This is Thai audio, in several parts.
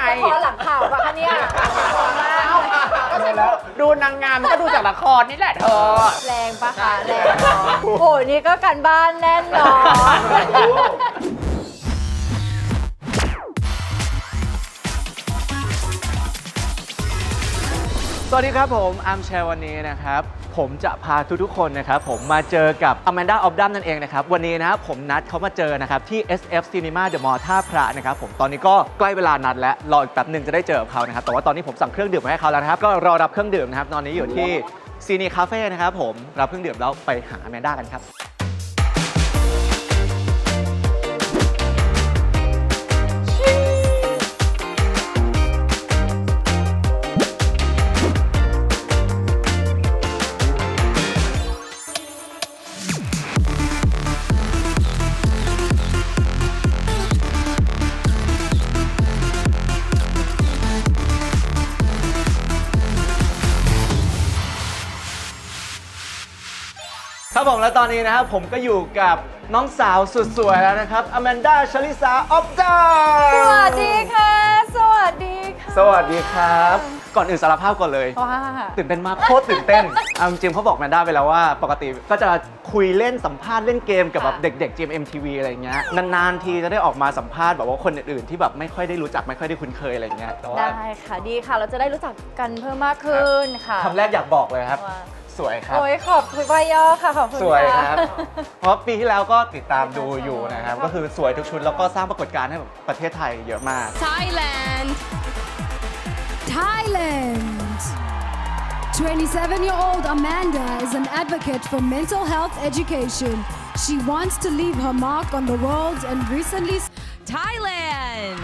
ไงพอหลังข่าวป่ะคะเนี่ยก็ใช่แล้วดูนางงามก็ดูจากละครนี่แหละเธอแรงปะคะแรงโอ้นี่ก็การบ้านแน่นนอนสวัสดีครับผมอาร์มแชร์วันนี้นะครับผมจะพาทุกๆคนนะครับผมมาเจอกับอแมนดาออฟดัมนั่นเองนะครับวันนี้นะครับผมนัดเขามาเจอนะครับที่ SF Cinema The Mall ท่าพระนะครับผมตอนนี้ก็ใกล้เวลานัดแล้วรออีกแป๊บหนึ่งจะได้เจอกับเขานะครับแต่ว่าตอนนี้ผมสั่งเครื่องดื่มมาให้เขาแล้วนะครับก็รอรับเครื่องดื่มนะครับตอนนี้อยู่ที่ซีนีคาเฟ่นะครับผมรับเครื่องดื่มแล้วไปหาอแมนดากันครับครับผมและตอนนี้นะครับผมก็อยู่กับน้องสาวสุดสวยแล้วนะครับอแมนดาชลิสาออฟดัมสวัสดีค่ะสวัสดีค่ะสวัสดีครับก่อนอื่นสารภาพก่อนเลยว่าตื่นเต้นมากโคตรตื่นเต้นเอาจริงๆเขาบอกแมนด้าไปแล้วว่าปกติก็จะคุยเล่นสัมภาษณ์เล่นเกมกับแบบเด็กๆ GMMTV อะไรเงี้ยนานๆทีจะได้ออกมาสัมภาษณ์แบบว่าคนอื่นๆที่แบบไม่ค่อยได้รู้จักไม่ค่อยได้คุ้นเคยอะไรเงี้ยแต่ว่าได้ค่ะดีค่ะเราจะได้รู้จักกันเพิ่มมากขึ้นค่ะคำแรกอยากบอกเลยครับสวยครับโอ้ยขอบคุณวายอค่ะขอบคุณสวยครับเพราะปีที่แล้วก็ติดตามดูอยู่นะครับก็คือสวยทุกชุดแล้วก็สร้างปรากฏการณ์ให้แบบประเทศไทยเยอะมาก Thailand 27-year-old Amanda is an advocate for mental health education. She wants to leave her mark on the world and recently Thailand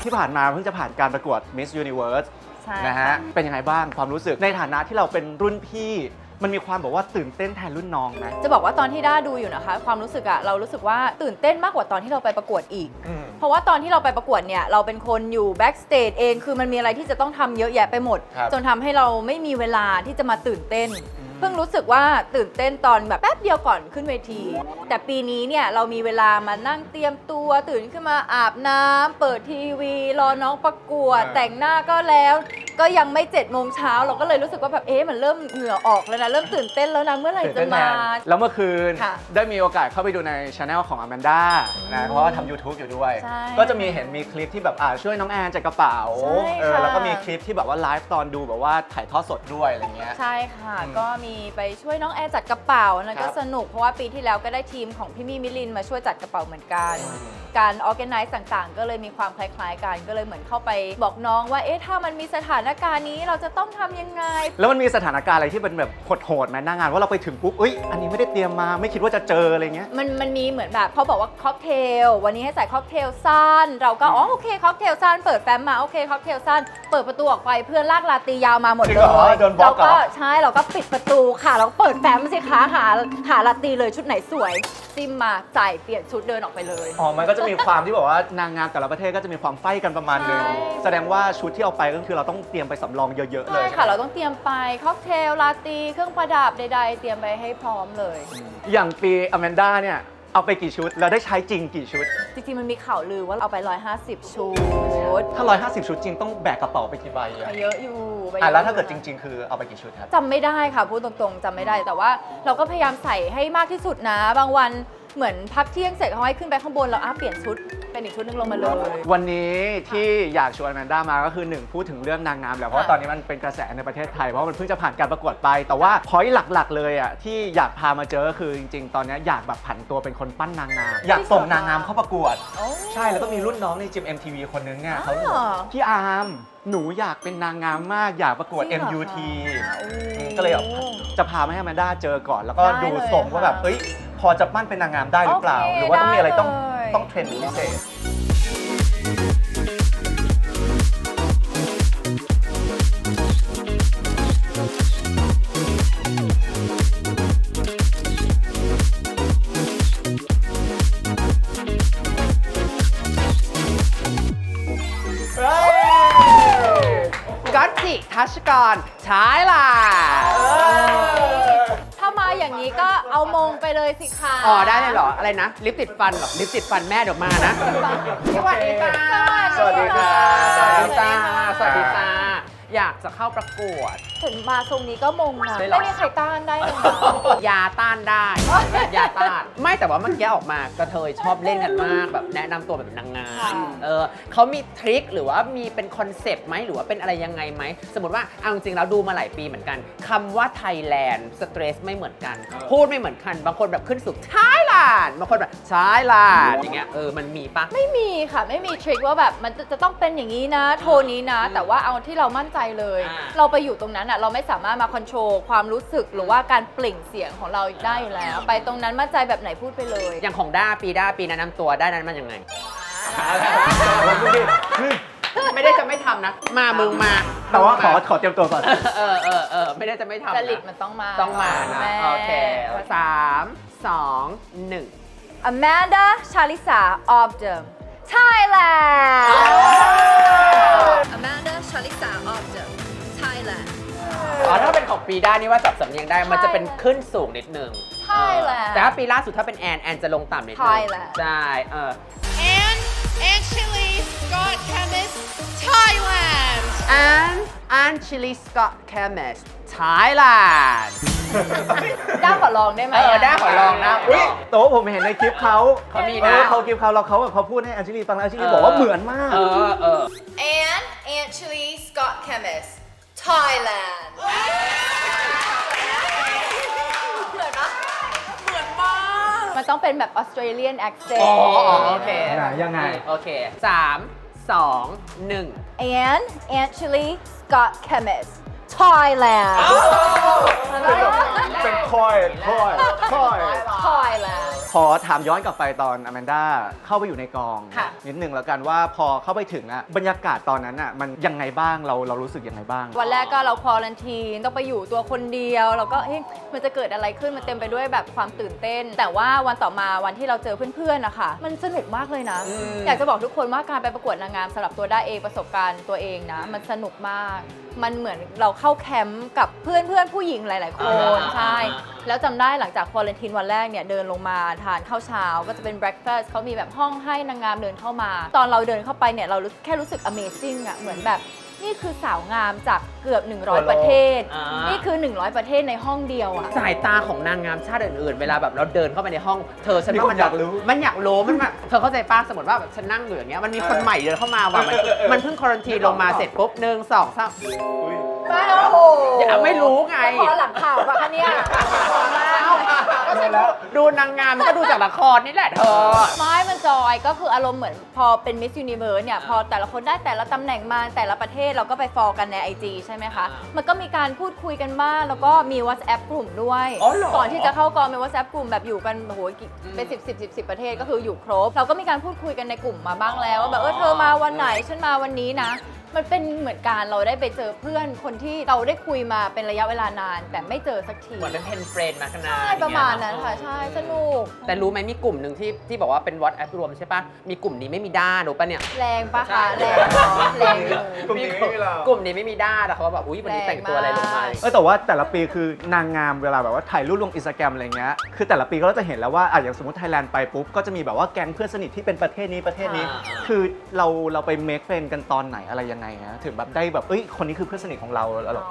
ที่ผ่านมาเพิ่งจะผ่านการประกวด Miss Universe นะฮะเป็นยังไงบ้างความรู้สึกในฐานะที่เราเป็นรุ่นพี่มันมีความบอกว่าตื่นเต้นแทนรุ่นน้องนะจะบอกว่าตอนที่ด้าดูอยู่นะคะความรู้สึกเรารู้สึกว่าตื่นเต้นมากกว่าตอนที่เราไปประกวดอีกเพราะว่าตอนที่เราไปประกวดเนี่ยเราเป็นคนอยู่แบ็กสเตจเองคือมันมีอะไรที่จะต้องทำเยอะแยะไปหมดจนทำให้เราไม่มีเวลาที่จะมาตื่นเต้นเพิ่งรู้สึกว่าตื่นเต้นตอนแบบแป๊บเดียวก่อนขึ้นเวทีแต่ปีนี้เนี่ยเรามีเวลามานั่งเตรียมตัวตื่นขึ้นมาอาบน้ำเปิดทีวีรอน้องประกวดแต่งหน้าก็แล้วก็ยังไม่7 โมงเช้าเราก็เลยรู้สึกว่าแบบมันเริ่มเหงื่อออกแล้วนะเริ่มตื่นเต้นแล้วนะเมื่อไหร่จะมาแล้วเมื่อคืนได้มีโอกาสเข้าไปดูในช anel ของอแมนด้านะเพราะว่าทำ YouTube อยู่ด้วยก็จะมีเห็นมีคลิปที่แบบช่วยน้องแอนจัดกระเป๋าแล้วก็มีคลิปที่แบบว่าไลฟ์ตอนดูแบบว่าถ่ายทอดสดด้วยอะไรเงี้ยใช่ค่ะก็มีไปช่วยน้องแอนจัดกระเป๋าแล้วก็สนุกเพราะว่าปีที่แล้วก็ได้ทีมของพี่มี่มิลินมาช่วยจัดกระเป๋าเหมือนกันการออแกไนซ์ต่างๆก็เลยมีความคล้ายๆกันก็เลยเหมือนเข้าไปบอกน้องว่าถ้ามันมีสถานการณ์นี้เราจะต้องทำยังไงแล้วมันมีสถานการณ์อะไรที่เป็นแบบโหดๆไหมหน้างานว่าเราไปถึงปุ๊บอันนี้ไม่ได้เตรียมมาไม่คิดว่าจะเจออะไรเงี้ยมันมีเหมือนแบบเขาบอกว่าค็อกเทลวันนี้ให้ใส่ค็อกเทลสั้นเราก็โอเคค็อกเทลสั้นเปิดแฟ้มมาโอเคค็อกเทลสั้นเปิดประตูออกไปเพื่อนลากลาตียาวมาหมดเลยเราก็ใช่เราก็ปิดประตูค่ะเราก็เปิดแฟ้มสิคะหาลาตีเลยชุดไหนสวยซิมมาใส่เปลี่ยนชุดเดินออกไปเลยมันก็จะมีความที่บอกว่านางงามแต่ละประเทศก็จะมีความไฟกันประมาณนึงแสดงว่าชุดที่เอาไปก็คือเราต้องเตรียมไปสำรองเยอะๆเลยใช่ค่ะเราต้องเตรียมไปค็อกเทลลาตีเครื่องประดับใดๆเตรียมไปให้พร้อมเลยอย่างปีอแมนด้าเนี่ยเอาไปกี่ชุดแล้วได้ใช้จริงกี่ชุดจริงๆมันมีข่าวลือว่าเอาไป150ชุดถ้า150ชุดจริงต้องแบกกระเป๋าไปกี่ใบเยอะอยู่แล้วถ้าเกิดจริงๆคือเอาไปกี่ชุดครับจำไม่ได้ค่ะพูดตรงๆจำไม่ได้แต่ว่าเราก็พยายามใส่ให้มากที่สุดนะบางวันเหมือนพักเที่ยงเสร็จเขาให้ขึ้นไปข้างบนเราเปลี่ยนชุดเป็นอีกชุดนึงลงมาเลยวันนี้ที่อยากชวนอแมนด้ามาก็คือ1พูดถึงเรื่องนางงามแหละเพราะว่าตอนนี้มันเป็นกระแสในประเทศไทยเพราะมันเพิ่งจะผ่านการประกวดไปแต่ว่าพอยต์หลักๆเลยที่อยากพามาเจอก็คือจริงๆตอนนี้อยากแบบผันตัวเป็นคนปั้นนางงามอยากส่งนางงามเข้าประกวดใช่แล้วก็มีรุ่นน้องในจิม MTV คนนึงเนี่ยเขาบอกพี่อาร์มหนูอยากเป็นนางงามมากอยากประกวด MUT ก็เลยจะพามาให้อแมนด้าเจอก่อนแล้วก็ดูทรงว่าแบบพอจะปั้นเป็นนางงามได้หรือเปล่าหรือว่าต้องมีอะไรต้องเทรนด์พิเศษก็จิทัชกรใช่ล่ะ เอามงไปเลยสิคะ อ๋อได้เลยเหรอ อะไรนะ ลิปติดฟันเหรอ ลิปติดฟันแม่เดี๋ยวมานะ สวัสดีจ้า สวัสดีค่ะ สวัสดีจ้า สวัสดีจ้า อยากจะเข้าประกวด ถึงมาทรงนี้ก็มงนะ ได้เหรอ ไม่มีใครต้านได้เลยนะ ยาต้านได้ ยาต้าน ไม่แต่ว่าเมื่อกี้ออกมากระเทยชอบเล่นกันมากแบบแนะนำตัวแบบนางงาม ค่ะ เขามีทริคหรือว่ามีเป็นคอนเซปต์ไหมหรือว่าเป็นอะไรยังไงไหม สมมติว่าเอาจริงๆแล้วดูมาหลายปีเหมือนกันคำว่าไทยแลนด์สเตรสไม่เหมือนกัน พูดไม่เหมือนกัน บางคนแบบขึ้นสูงไทยแลนด์บางคนแบบไทยแลนด์อย่างเงี้ยมันมีปะ ไม่มีค่ะไม่มีทริคว่าแบบมันจะต้องเป็นอย่างนี้นะ โทนนี้นะ แต่ว่าเอาที่เรามั่นใจเลย เราไปอยู่ตรงนั้นอ่ะเราไม่สามารถมาคอนโทรลความรู้สึกหรือว่าการเปล่งเสียงของเราได้อยู่แล้ว ไปตรงนั้นมั่นใจแบบไหนพูดไปเลย อย่างของด้าปีแนะนำตัวได้นั้นมันยังไง ไม่ได้จะไม่ทำนะ มามึงมา แต่ว่าขอเตรียมตัวก่อน ไม่ได้จะไม่ทำนะ จริตมันต้องมา ต้องมานะ แม่ โอเค3 2 1 Amanda Shalisa of them Thailand Amanda Shalisa of them Thailand ถ้าเป็นของปีด้านี่ว่าจับสำเนียงได้ มันจะเป็นขึ้นสูงนิดนึง Thailand แต่ถ้าปีล่าสุดถ้าเป็นแอนจะลงต่ำนิดนึง Thailand ใช่ And Chile Scott Chemist, Thailand. and Chili Scott Chemist Thailand ด้าขอลองได้ไหม ได้ขอลองนะ อุ๊ยแต่ว่าผมเห็นในคลิปเขา เขามีนะ เขาคลิปเขาแล้วเขาพูดให้อัญชลีฟังแล้วอัญชลีบอกว่าเหมือนมาก And Chile Scott Chemist Thailand มันต้องเป็นแบบ Australian accent โอเค ยังไง โอเค3 2 1 And Chile Scott Chemist Thailand เป็นคอย Thailand ขอถามย้อนกลับไปตอนอแมนด้าเข้าไปอยู่ในกอง ค่ะ นิดนึงแล้วกันว่าพอเข้าไปถึงอะบรรยากาศตอนนั้นอะมันยังไงบ้างเรารู้สึกยังไงบ้าง วันแรกก็เราควอลันทีนต้องไปอยู่ตัวคนเดียวเราก็เฮ้ยมันจะเกิดอะไรขึ้นมันเต็มไปด้วยแบบความตื่นเต้น แต่ว่าวันต่อมาวันที่เราเจอเพื่อนๆนะคะมันสนุกมากเลยนะ อยากจะบอกทุกคนว่าการไปประกวดนางงามสำหรับตัวด้าเองประสบการณ์ตัวเองนะมันสนุกมาก มันเหมือนเราเข้าแคมป์กับเพื่อนผู้หญิงหลาย ๆ คนใช่แล้วจำได้หลังจากควอลันทีนวันแรกเนี่ยเดินลงมาทานข้าวเช้าก็จะเป็น breakfast เขามีแบบห้องให้นางงามเดินเข้ามา ตอนเราเดินเข้าไปเนี่ยเราแค่รู้สึก amazing อะเหมือนแบบนี่คือสาวงามจากเกือบ 100 ประเทศ นี่คือ 100 ประเทศในห้องเดียวอะ สายตาของนางงามชาติอื่นๆ เวลาแบบเราเดินเข้าไปในห้อง เธอฉัน มี ว่า คนอยากรู้ มันอยากรู้มันแบบเธอเข้าใจป้าสมมติว่าแบบฉันนั่งอยู่อย่างเงี้ยมันมีคนใหม่เดินเข้ามาว่ะมันเพิ่งควอรันทีนลงมาเสร็จปุ๊บ1 2 3 ไม่โอ้โห อย่าไม่รู้ไง พอหลังข่าวปะคะเนี่ย ก็ฉันดูนางงามมันก็ดูจากละครนี่แหละเธอ ไม่มันจอยก็คืออารมณ์เหมือนพอเป็น Miss Universe เนี่ยพอแต่ละคนได้แต่ละตำแหน่งมาแต่ละประเทศเราก็ไปฟอลกันใน IG ใช่ไหมคะ มันก็มีการพูดคุยกันบ้างแล้วก็มี WhatsApp กลุ่มด้วย อ๋อเหรอ ก่อนที่จะเข้ากองเป็น WhatsApp กลุ่มแบบอยู่กันโอ้โหเป็น10 ประเทศก็คืออยู่ครบ เราก็มีการพูดคุยกันในกลุ่มมาบ้างแล้วว่าแบบเธอมาวันไหนฉันมาวันนี้นะ มันเป็นเหมือนการเราได้ไปเจอเพื่อนคนที่เราได้คุยมาเป็นระยะเวลานาน แต่ไม่เจอสักที เหมือนเป็นเพนเฟรนด์มากันนาน ใช่ประมาณนั้นค่ะใช่สนุก แต่รู้ไหมมีกลุ่มหนึ่งที่บอกว่าเป็น WhatsApp รวมใช่ปะมีกลุ่มนี้ไม่มีด้ารู้ปะเนี่ย แรงปะคะแรงเนาะแรงอยู่ กลุ่มนี้ไม่มีเรา กลุ่มนี้ไม่มีด้าแต่เขาก็แบบอุ้ยวันนี้แต่งตัวอะไรลงมา แต่ว่าแต่ละปีคือนางงามเวลาแบบว่าถ่ายรูปลงอินสตาแกรมอะไรเงี้ยคือแต่ละปีก็จะเห็นแล้วว่าอย่างสมมติไทยแลนด์ไปปุ๊บก็จะมีแบบว่าแก๊งเพื่อนสนิทที่เป็นประเทศนี้คือเราไปเมคเฟรนกันตอนไหนอะไรยังไงฮะถึงแบบได้แบบคนนี้คือเพื่อนสนิทของเราแล้วหรอ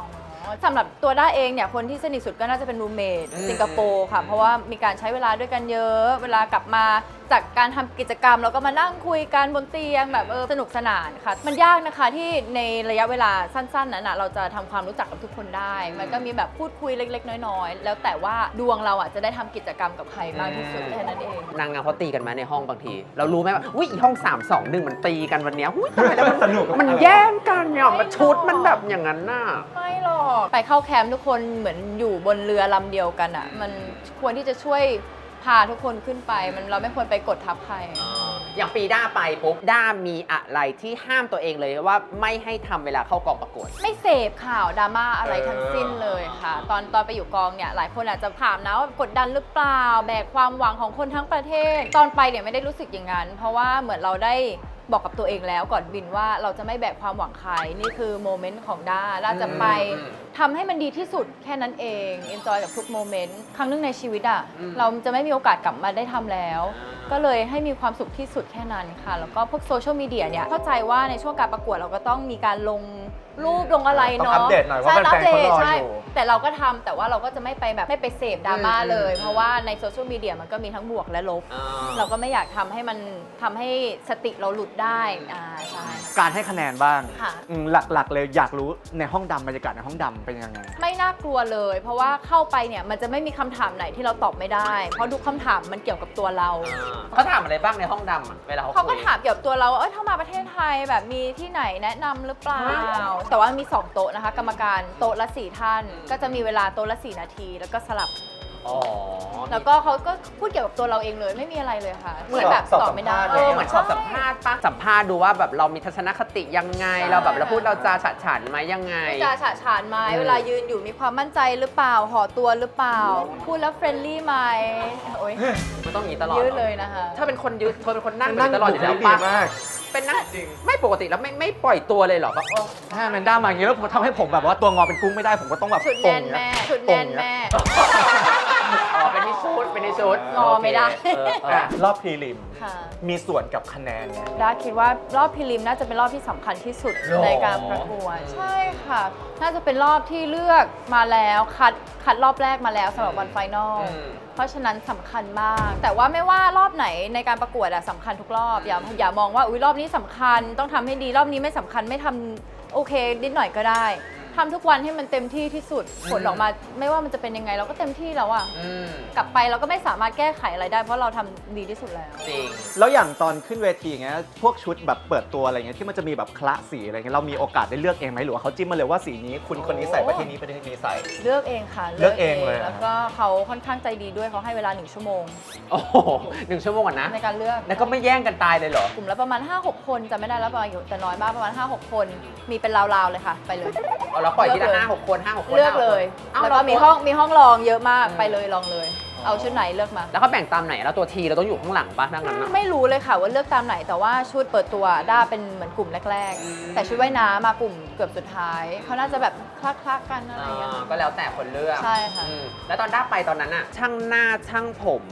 สำหรับตัวด้าเองเนี่ยคนที่สนิทสุดก็น่าจะเป็นรูเมทสิงคโปร์ค่ะเพราะว่ามีการใช้เวลาด้วยกันเยอะเวลากลับมาจากการทำกิจกรรมเราก็มานั่งคุยกันบนเตียงแบบสนุกสนานค่ะมันยากนะคะที่ในระยะเวลาสั้นๆนั้นนะเราจะทำความรู้จักกับทุกคนได้มันก็มีแบบพูดคุยเล็กๆน้อยๆแล้วแต่ว่าดวงเราจะได้ทำกิจกรรมกับใครมากที่สุดแค่นั้นเอง นางงามเขาตีกันมาในห้องบางที เรารู้ไหมว่าอุ้ยอีห้อง 3 2 1 มันตีกันวันเนี้ยอุ้ยทำไมแล้วมัน สนุก มันแย่งกันเนี่ยมันชุดมันแบบอย่างนั้นน่ะ ไม่หรอกไปเข้าแคมป์ทุกคนเหมือนอยู่บนเรือลำเดียวกันอ่ะมันควรที่จะช่วยพาทุกคนขึ้นไปเราไม่ควรไปกดทับใคร อย่างปีด้าไปปุ๊บด้ามีอะไรที่ห้ามตัวเองเลยว่าไม่ให้ทำเวลาเข้ากองประกวด ไม่เสพข่าวดราม่าอะไรทั้งสิ้นเลยค่ะ ตอนไปอยู่กองเนี่ยหลายคนอาจจะถามนะว่ากดดันหรือเปล่าแบกความหวังของคนทั้งประเทศ ตอนไปเนี่ยไม่ได้รู้สึกอย่างนั้น เพราะว่าเหมือนเราได้ บอกกับตัวเองแล้วก่อนบินว่าเราจะไม่แบกความหวังใครนี่คือโมเมนต์ของด้าจะไปทำให้มันดีที่สุดแค่นั้นเอง enjoy กับทุกโมเมนต์ครั้งหนึงในชีวิตอะเราจะไม่มีโอกาสกลับมาได้ทำแล้ว ก็เลยให้มีความสุขที่สุดแค่นั้นค่ะ แล้วก็พวกโซเชียลมีเดียเนี่ยเข้าใจว่าในช่วงการประกวดเราก็ต้องมีการลงรูปลงอะไร ต้อง เนาะ อัปเดตหน่อยว่า ใช่ แฟนๆเขารอ ใช่ อยู่ แต่เราก็ทำแต่ว่าเราก็จะไม่ไปแบบไม่ไปเสพดราม่าเลย เพราะว่าในโซเชียลมีเดียมันก็มีทั้งบวกและลบ เราก็ไม่อยากทำให้มันทำให้สติเราหลุดได้ใช่ การให้คะแนนบ้าง ค่ะ หลักๆเลยอยากรู้ในห้องดำบรรยากาศในห้องดำเป็นยังไง ไม่น่ากลัวเลย เพราะว่าเข้าไปเนี่ยมันจะไม่มีคำถามไหนที่เราตอบไม่ได้ เพราะทุกคำถามมันเกี่ยวกับตัวเรา เขาถามอะไรบ้างในห้องดำอะเวลาเขา เขาก็ คุย ถามเกี่ยวกับตัวเราว่าถ้ามาประเทศไทยแบบมีที่ไหนแนะนำหรือเปล่า แต่ว่ามี 2 โต๊ะนะคะ กรรมการโต๊ะละ 4 ท่าน ก็จะมีเวลาโต๊ะละ 4 นาที แล้วก็สลับ อ๋อ แล้วก็เขาก็พูดเกี่ยวกับตัวเราเองเลยไม่มีอะไรเลยค่ะ เหมือน ที่แบบ สอบ ตอบไม่ได้ สัมภาษณ์ เหมือนสอบสัมภาษณ์ปะสัมภาษณ์ดูว่าแบบเรามีทัศนคติยังไง ใช่ เราแบบเราพูดเราจาฉะฉานไหมยังไง พูดจาฉะฉานไหมเวลายืนอยู่มีความมั่นใจหรือเปล่าห่อตัวหรือเปล่า พูดแล้วเฟรนลี่ไหมโอ๊ย มันต้องอย่างนี้ตลอด ยืด หรอ เลยนะคะ ถ้าเป็นคนยืดเธอเป็นคนนั่งแบบนี้ตลอดอยู่แล้ว ดี ปะ มาก เป็นนั่งไม่ปกติแล้วไม่ปล่อยตัวเลยเหรอแบบ ถ้าแมนด้ามาอย่างนี้แล้วทำให้ผมแบบว่าตัวงอเป็นกุ้งไม่ได้ผมก็ต้องแบบ ชุดแน่นแม่ชุดแน่นแม่ อ๋อเป็นที่ชุดเป็นที่ชุด งอไม่ได้ รอบพรีลิม ค่ะ มีส่วนกับคะแนนเนี่ย ด้าคิดว่ารอบพรีลิมน่าจะเป็นรอบที่สำคัญที่สุด หรอ ในการประกวดใช่ค่ะ น่าจะเป็นรอบที่เลือกมาแล้วคัดรอบแรกมาแล้วสำหรับวันไฟนอลเพราะฉะนั้นสำคัญมาก แต่ว่าไม่ว่ารอบไหนในการประกวดอะสำคัญทุกรอบอย่ามองว่าอุ๊ยรอบนี้สำคัญต้องทำให้ดีรอบนี้ไม่สำคัญไม่ทำโอเคนิดหน่อยก็ได้ทำทุกวันให้มันเต็มที่ที่สุดผลออกมาไม่ว่ามันจะเป็นยังไงเราก็เต็มที่แล้วอะ อืม กลับไปเราก็ไม่สามารถแก้ไขอะไรได้ เพราะเราทำดีที่สุดแล้ว จริง แล้วอย่างตอนขึ้นเวทีอย่างเงี้ยพวกชุดแบบเปิดตัวอะไรเงี้ยที่มันจะมีแบบคละสีอะไรเงี้ยเรามีโอกาสได้เลือกเองไหมหรือว่าเขาจิ้มมาเลยว่าสีนี้คุณคนนี้ใส่ประเทศนี้ประเทศนี้ใส่ เลือกเองค่ะ เลือกเองเลย แล้วก็เขาค่อนข้างใจดีด้วยเขาให้เวลา1 ชั่วโมง โอ้โห1 ชั่วโมงก่อนนะ ในการเลือก แล้วก็ไม่แย่งกันตายเลยเหรอ กลุ่มละประมาณ 5-6 คนจะไม่ได้แล้วประมาณอยู่แต่น้อยมากประมาณ 5-6 คนมีเป็นราวๆเลยค่ะ ไปเลย เอาเราปล่อยทีละ เลือกเลย 5-6 คน5-6 คน เลือกเลย เอ้า แล้วก็มีห้องรองเยอะมากไปเลยลองเลย เอาชุดไหนเลือกมา แล้วเขาแบ่งตามไหนแล้วตัวทีเราต้องอยู่ข้างหลังป่ะนั่งนั้นนะ ไม่รู้เลยค่ะว่าเลือกตามไหนแต่ว่าชุดเปิดตัวด้าเป็นเหมือนกลุ่มแรกๆ แต่ชุดว่ายน้ำมากลุ่มเกือบสุดท้ายเขาน่าจะแบบคลักๆกันอะไรอย่างเงี้ย ก็แล้วแต่คนเลือก ใช่ค่ะ อืมแล้วตอนด้าไปตอนนั้นอะช่างหน้าช่างผม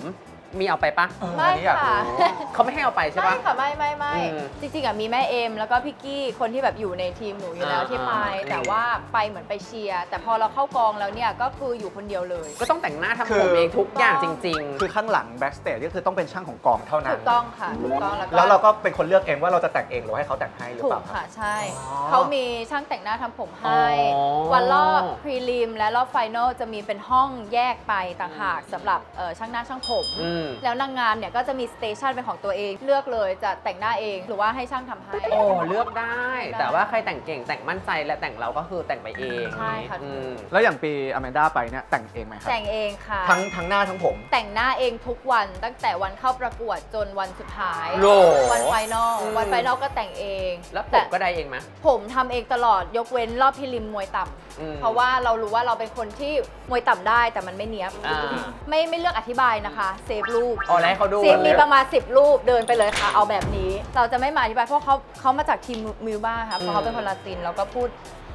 มีเอาไปปะ ไม่ อันนี้อยาก ค่ะ รู้ เขาไม่ให้เอาไปใช่ ไม่ ปะ ค่ะไม่ อืม จริงๆอ่ะมีแม่เอมแล้วก็พี่กี้คนที่แบบอยู่ในทีมหนูอยู่แล้วที่ไปแต่ว่าไปเหมือนไปเชียร์แต่พอเราเข้ากองแล้วเนี่ยก็คืออยู่คนเดียวเลย ก็ต้องแต่งหน้าทำผมเองทุกอย่างจริง คือข้างหลังแบ็กสเตจก็คือต้องเป็นช่างของกองเท่านั้น ถูกต้องค่ะถูกต้อง แล้วเราก็เป็นคนเลือกเองว่าเราจะแต่งเองหรือว่าให้เขาแต่งให้หรือ ถู เป ก ล่า ค่ะใช่ อ๋อ เขามีช่างแต่งหน้าทำผมให้ อ๋อ วันรอบพรีลิมและรอบไฟนอลจะมีเป็นห้องแยกไปต่างหากสำหรับช่างหน้าช่างผม อืม แล้วนางงามเนี่ยก็จะมีสเตชันเป็นของตัวเองเลือกเลยจะแต่งหน้าเองหรือว่าให้ช่างทำให้ โอ้เลือกได้ ได้ แต่ว่าใครแต่งเก่งแต่งมั่นใจและแต่งเราก็คือแต่งไปเอง ใช่ค่ะ อืม แล้วอย่างปีอแมนด้าไปเนี่ยแต่งเองไหมครับ แต่งเองค่ะ ทั้งหน้าทั้งผม แต่งหน้าเองทุกวันตั้งแต่วันเข้าประกวดจนวันสุดท้าย โห วันไฟนอล อืม วันไฟนอลก็แต่งเอง แล้วผ แต่ มก็ได้เองไหม ผมทำเองตลอดยกเว้นรอบพรีลิมมวยต่ำ อืม เพราะว่าเรารู้ว่าเราเป็นคนที่มวยต่ำได้แต่มันไม่เนี้ยบ อ่า ไม่เลือกอธิบายนะคะเซฟรูป อ๋อแล้วให้เขาดู เซฟมีประมาณ 10 รูปเดินไปเลยค่ะ เอาแบบนี้ เราจะไม่มาอธิบายเพราะเขามาจากทีมมิวบ้าค่ะเพราะเขาเป็นคนลาตินเราก็พูด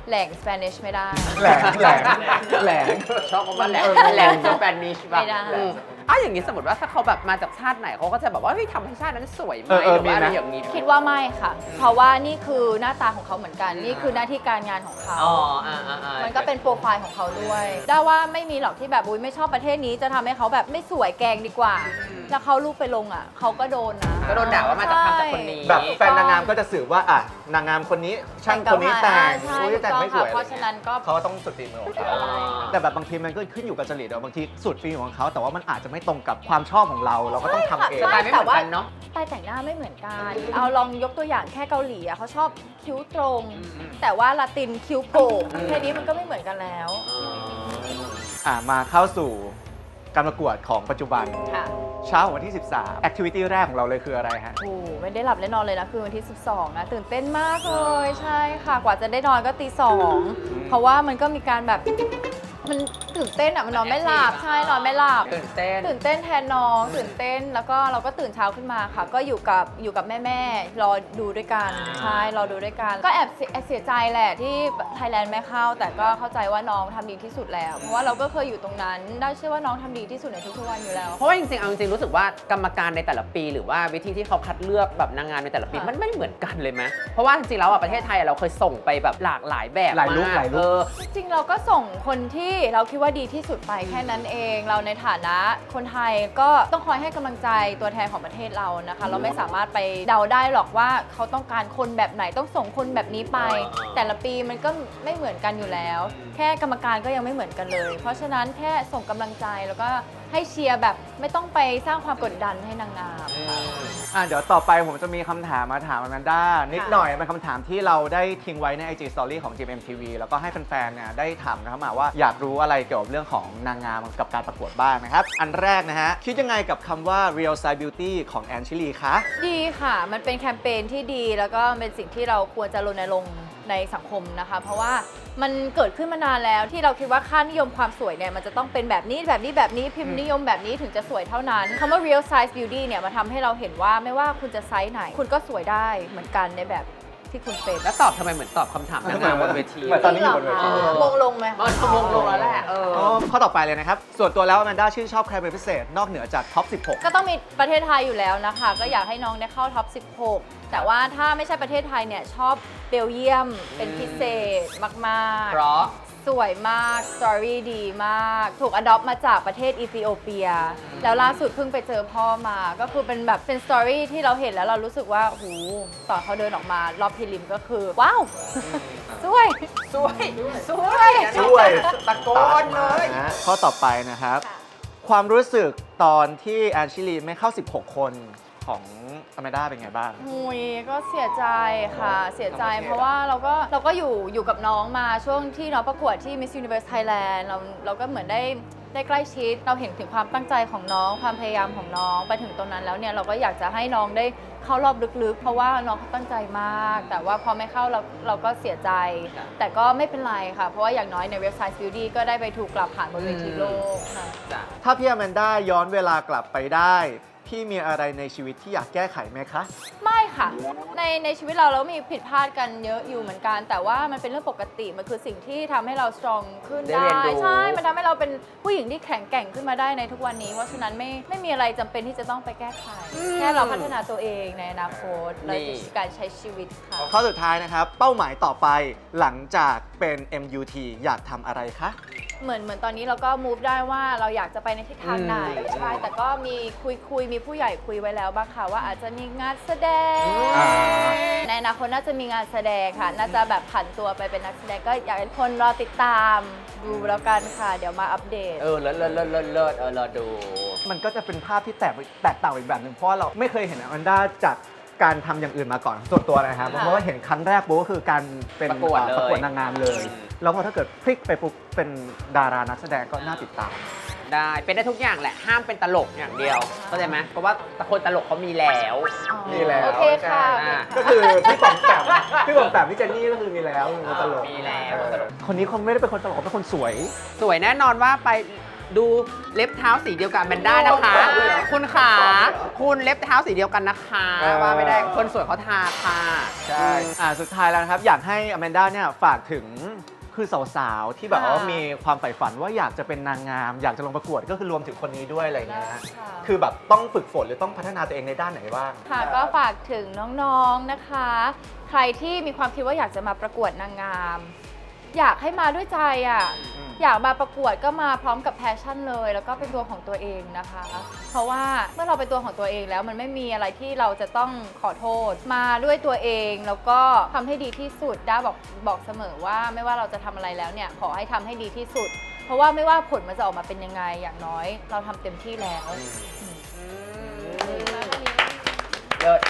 แหล่งสเปนิชไม่ได้ แหลง ชอบคำว่าแหลงแหลงสเปนิชป่ะ ไม่ได้ อืมอ่ะอย่างนี้สมมติว่าถ้าเขาแบบมาจากชาติไหนเขาก็จะแบบว่าเฮ้ยทำให้ชาตินั้นสวยไหม เออ หรือว่าอะไร มีไหม อย่างนี้ คิดว่าไม่ค่ะ เพราะว่านี่คือหน้าตาของเขาเหมือนกัน นี่คือหน้าที่การงานของเขา อ๋ออ่า มันก็เป็นโปรไฟล์ของเขาด้วยได้ว่าไม่มีหรอกที่แบบอุ้ยไม่ชอบประเทศนี้จะทำให้เขาแบบไม่สวยแกงดีกว่า แล้วเขาลูกไปลงอ่ะเขาก็โดนนะ ก็โดนด่าว่ามาจากทำจากคนนี้ แบบแฟนนางงามก็จะสืบว่าอ่ะนางงามคนนี้ช่างคนนี้แต่ง ใช่ อุ๊ย ถูก แต่ง ต้อง ไม่ส ค่ะ วย เพราะฉะนั้นก็ เขาก็ต้องสุดฝีมือของเขา ใช่ แต่แบบบางทีมันก็ขึ้นอยู่กับจริตบางทีสุดฝีมือของเขาแต่ว่ามันอาจจะไม่ตรงกับความชอบของเราเราก็ต้องทำเอง สไตล์ไม่เหมือนกันเนาะ สไตล์แต่งหน้าไม่เหมือนกัน เอาลองยกตัวอย่างแค่เกาหลีอะเขาชอบคิ้วตรง แต่ว่าลาตินคิ้วโก่งแค่นี้มันก็ไม่เหมือนกันแล้ว มาเข้าสู่การประกวดของปัจจุบัน ค่ะ เช้าของวันที่ 13 แอคทิวิตี้แรกของเราเลยคืออะไรฮะ โอ้ไม่ได้หลับได้นอนเลยนะคือวันที่ 12 นะตื่นเต้นมากเลยใช่ค่ะ กว่าจะได้นอนก็ตี 2 เพราะว่ามันก็มีการแบบ มันตื่นเต้นอ่ะมันนอนไม่หลับใช่นอนไม่หลับ ตื่นเต้น ตื่นเต้นแทนน้องตื่นเต้นแล้วก็เราก็ตื่นเช้าขึ้นมาค่ะ ก็อยู่กับแม่รอดูด้วยกันใช่รอดูด้วยกันก็แอบเสียใจแหละที่ไทยแลนด์ไม่เข้าแต่ก็เข้าใจว่าน้องทำดีที่สุดแล้วเพราะว่าเราก็เคยอยู่ตรงนั้นได้เชื่อว่าน้องทำดีที่สุดในทุกๆวันอยู่แล้ว เพราะว่าจริงๆเอาจริงๆรู้สึกว่ากรรมการในแต่ละปีหรือว่าวิธีที่เขาคัดเลือกแบบนางงามในแต่ละปี ค่ะ มันไม่เหมือนกันเลยไหมเพราะว่าจริงๆแล้วประเทศไทยเราเคยส่งไปแบบหลากหลายแบบ หลายลุค มก หลายลุค จริงๆเราก็ส่งคนที่เราคิดว่าดีที่สุดไปแค่นั้นเองเราในฐานะคนไทยก็ต้องคอยให้กำลังใจตัวแทนของประเทศเรานะคะเราไม่สามารถไปเดาได้หรอกว่าเขาต้องการคนแบบไหนต้องส่งคนแบบนี้ไป แต่ละปีมันก็ไม่เหมือนกันอยู่แล้ว แค่กรรมการก็ยังไม่เหมือนกันเลย เพราะฉะนั้นแค่ส่งกำลังใจแล้วก็ให้เชียร์แบบไม่ต้องไปสร้างความกดดันให้นางงามค่ะ เดี๋ยวต่อไปผมจะมีคำถามมาถามอแมนด้านิดหน่อยเป็นคำถามที่เราได้ทิ้งไว้ใน IG Story ของ GMMTV แล้วก็ให้แฟนๆเนี่ยได้ถามกันเข้ามาว่าอยากรู้อะไรเกี่ยวกับเรื่องของนางงามกับการประกวดบ้างนะครับ อันแรกนะฮะ คิดยังไงกับคำว่า Real Side Beauty ของแอนชิลีคะ ดีค่ะ มันเป็นแคมเปญที่ดีแล้วก็เป็นสิ่งที่เราควรจะรณรงค์ในสังคมนะคะ เพราะว่ามันเกิดขึ้นมานานแล้วที่เราคิดว่าค่านิยมความสวยเนี่ยมันจะต้องเป็นแบบนี้พิมพ์นิยมแบบนี้ถึงจะสวยเท่านั้นคำว่า real size beauty เนี่ยมาทำให้เราเห็นว่าไม่ว่าคุณจะไซส์ไหน คุณก็สวยได้เหมือนกันในแบบที่คุณเป็น แล้วตอบทำไมเหมือนตอบคำถามนางงามบนเวที เหมือนตอนนี้อยู่บนเวที มงลงไหม ชั่วโมงลงแล้วแหละข้อต่อไปเลยนะครับ ส่วนตัวแล้วอแมนด้าชื่นชอบใครเป็นพิเศษ นอกเหนือจากท็อป 16 ก็ต้องมีประเทศไทยอยู่แล้วนะคะ ก็อยากให้น้องได้เข้าท็อป 16 แต่ว่าถ้าไม่ใช่ประเทศไทยเนี่ยชอบเบลเยียมเป็นพิเศษมากๆ เพราะ สวยมาก สตอรี่ดีมาก ถูกอดอปมาจากประเทศอีธิโอเปีย แล้วล่าสุดเพิ่งไปเจอพ่อมา ก็คือเป็นแบบเป็นสตอรี่ที่เราเห็นแล้วเรารู้สึกว่าโอ้โหตอนเขาเดินออกมารอบพรีลิมก็คือ ว้าว สวย สวย สวย สวย ตะโกนเลย นะข้อต่อไปนะครับ ความรู้สึกตอนที่แอนชิลีไม่เข้า 16 คนของอแมนด้าเป็นไงบ้าง หุยก็เสียใจค่ะ เสียใจเพราะว่าเราก็อยู่กับน้องมาช่วงที่น้องประกวดที่ Miss Universe Thailand เราก็เหมือนได้ใกล้ชิด เราเห็นถึงความตั้งใจของน้องความพยายามของน้องไปถึงตรงนั้นแล้วเนี่ยเราก็อยากจะให้น้องได้เข้ารอบลึกๆ เพราะว่าน้องเขาตั้งใจมาก แต่ว่าพอไม่เข้าเราก็เสียใจ แต่ก็ไม่เป็นไรค่ะ เพราะว่าอย่างน้อยใน Real Size Beauty ก็ได้ไปถูกกลับผ่านบนเวทีโลกค่ะ ถ้าพี่อแมนด้าย้อนเวลากลับไปได้ พี่มีอะไรในชีวิตที่อยากแก้ไขไหมคะ ไม่ค่ะ ในชีวิตเรามีผิดพลาดกันเยอะอยู่เหมือนกัน แต่ว่ามันเป็นเรื่องปกติ มันคือสิ่งที่ทำให้เราสตรองขึ้น ได้ ได้ เรียนรู้ ใช่ มันทำให้เราเป็นผู้หญิงที่แข็งแกร่งขึ้นมาได้ในทุกวันนี้ เพราะฉะนั้นไม่มีอะไรจำเป็นที่จะต้องไปแก้ไข แค่เราพัฒนาตัวเองในอนาคตและการใช้ชีวิตค่ะ ข้อสุดท้ายนะครับ เป้าหมายต่อไปหลังจากเป็น MUT อยากทำอะไรคะ เหมือนตอนนี้เราก็ move ได้ว่าเราอยากจะไปในทิศทางไหนใช่แต่ก็มีคุยมีผู้ใหญ่คุยไว้แล้วบ้างค่ะว่าอาจจะมีงานแสดง อ่า ในอนาคตน่าจะมีงานแสดงค่ะ น่าจะแบบผันตัวไปเป็นนักแสดงก็อยากให้คนรอติดตามดูแล้วกันค่ะ เดี๋ยวมาอัปเดต เลิศรอดู มันก็จะเป็นภาพที่แตกต่างอีกแบบหนึ่งเพราะว่าเราไม่เคยเห็นอแมนด้าจากการทำอย่างอื่นมาก่อนส่วนตัวนะครับ ค่ะ เพราะว่าเห็นครั้งแรกปุ๊บก็คือการเป็น ประกวดเลย ประกวดนางงามเลย แล้วพอถ้าเกิดพลิกไปปุ๊บเป็นดารานักแสดงก็น่าติดตาม ได้เป็นได้ทุกอย่างแหละห้ามเป็นตลกอย่างเดียวเข้าใจไหมเพราะว่าคนตลกเขามีแล้ว มีแล้ว โอเคค่ะ อ่า ก็คือพี่ป๋อมแปมพี่เจนนี่ก็คือมีแล้วเป็นคนตลก มีแล้ว คนนี้เขาไม่ได้เป็นคนตลกเขาเป็นคนสวย สวยแน่นอนว่าไปดูเล็บเท้าสีเดียวกันแมนด้านะคะ คุณขาคุณเล็บเท้าสีเดียวกันนะคะ ว่าไม่ได้คนสวยเขาทาค่ะ ใช่สุดท้ายแล้วนะครับ อยากให้อแมนด้าเนี่ยฝากถึงคือสาวๆที่แบบว่ามีความใฝ่ฝันว่าอยากจะเป็นนางงาม อยากจะลงประกวดก็คือรวมถึงคนนี้ด้วยอะไรอย่างเงี้ย ค่ะ คือแบบต้องฝึกฝนหรือต้องพัฒนาตัวเองในด้านไหนบ้าง ค่ะก็ฝากถึงน้องๆนะคะ ใครที่มีความคิดว่าอยากจะมาประกวดนางงาม อยากให้มาด้วยใจอ่ะ อยากมาประกวดก็มาพร้อมกับแพชชั่นเลย แล้วก็เป็นตัวของตัวเองนะคะ เพราะว่าเมื่อเราเป็นตัวของตัวเองแล้วมันไม่มีอะไรที่เราจะต้องขอโทษ มาด้วยตัวเองแล้วก็ทำให้ดีที่สุดด้าบอกเสมอว่าไม่ว่าเราจะทำอะไรแล้วเนี่ยขอให้ทำให้ดีที่สุด เพราะว่าไม่ว่าผลมันจะออกมาเป็นยังไงอย่างน้อยเราทำเต็มที่แล้ว เลิศ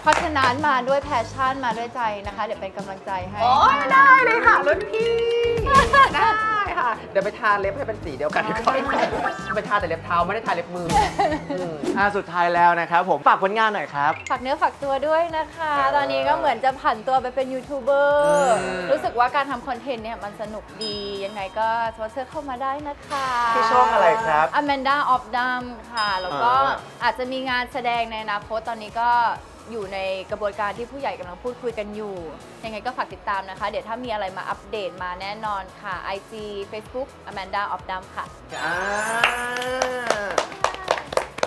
เพราะฉะนั้นมาด้วยแพชชั่นมาด้วยใจนะคะ เดี๋ยวเป็นกำลังใจให้ โอ้ยได้เลยค่ะรุ่นพี่ ได้ าเดี๋ยวไปทาเล็บให้เป็นสีเดียวกันก็ไปทาแต่เล็บเท้าไม่ได้ทาเล็บมืออืม สุดท้ายแล้วนะครับผมฝากผลงานหน่อยครับ ฝากเนื้อฝากตัวด้วยนะคะ ตอนนี้ก็เหมือนจะผันตัวไปเป็นยูทูบเบอร์รู้สึกว่าการทำคอนเทนต์เนี่ยมันสนุกดียังไงก็สปอนเซอร์เข้ามาได้นะคะ ที่ช่องอะไรครับ Amanda of Dam ค่ะ แล้วก็อาจจะมีงานแสดงในอนาคตตอนนี้ก็อยู่ในกระบวนการที่ผู้ใหญ่กำลังพูดคุยกันอยู่ ยังไงก็ฝากติดตามนะคะ เดี๋ยวถ้ามีอะไรมาอัปเดตมาแน่นอนค่ะ IG Facebook Amanda of Dam ค่ะ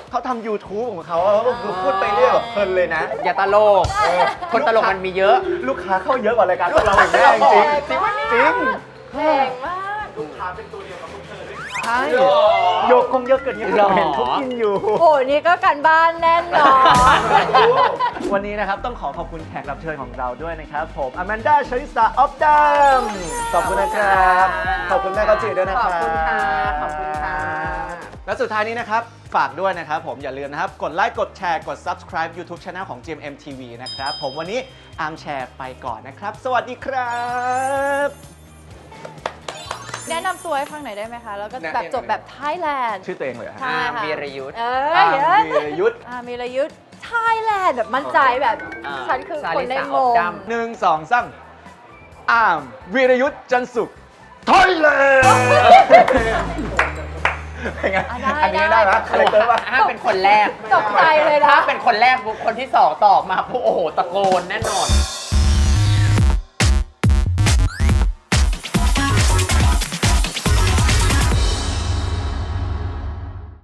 เขาทำ YouTube ของเขาอะเขาพูดไปเรื่อยแบบเพลินเลยนะ อย่าตลกคนตลกมันมีเยอะ ลูกค้าเข้าเยอะกว่ารายการของเราอีกแน่จริงจริงจริง แรงมาก ใช่โยกคงเยอะเกินยัง หรอ เห็นเขากินอยู่ โอ้นี่ก็การบ้านแน่นอน วันนี้นะครับต้องขอบคุณแขกรับเชิญของเราด้วยนะครับผมอแมนด้าชลิสาออฟดัมขอบคุณนะครับ ขอบคุณแม่ข้าวจีด้วยนะครับ ขอบคุณค่ะขอบคุณค่ะ และสุดท้ายนี้นะครับ ฝากด้วยนะครับผมอย่าลืมนะครับ กดไลค์กดแชร์กด subscribe YouTube Channel ของ GMM TV นะครับ ผมวันนี้อาร์มแชร์ไปก่อนนะครับ สวัสดีครับ แนะนำตัวให้ฟังหน่อยได้ไหมคะ แล้วก็ แนะ แบบ นำ จบแบบไทยแลนด์ ชื่อตัวเองเลยเหรอฮะ ใช่ค่ะ วีรยุทธ์ เอ อา อ ร์ม เยอะ วีรยุทธ์ มีรยุทธ์ไทยแลนด์แบบมั่นใจแบบ ฉันคือคนในมง หนึ่งสองสามอาร์มวีรยุทธ์จันทร์สุขไทยแลนด์เป็นไง อ่ะได้ อันนี้ ได้ ได้ไหมคาแรคเตอร์ป่ะ ถ้าเป็นคนแรก ตกใจเลยนะ ถ้าเป็นคนแรกปุ๊บคนที่สองตอบมาปุ๊บโอ้โหตะโกนแน่นอน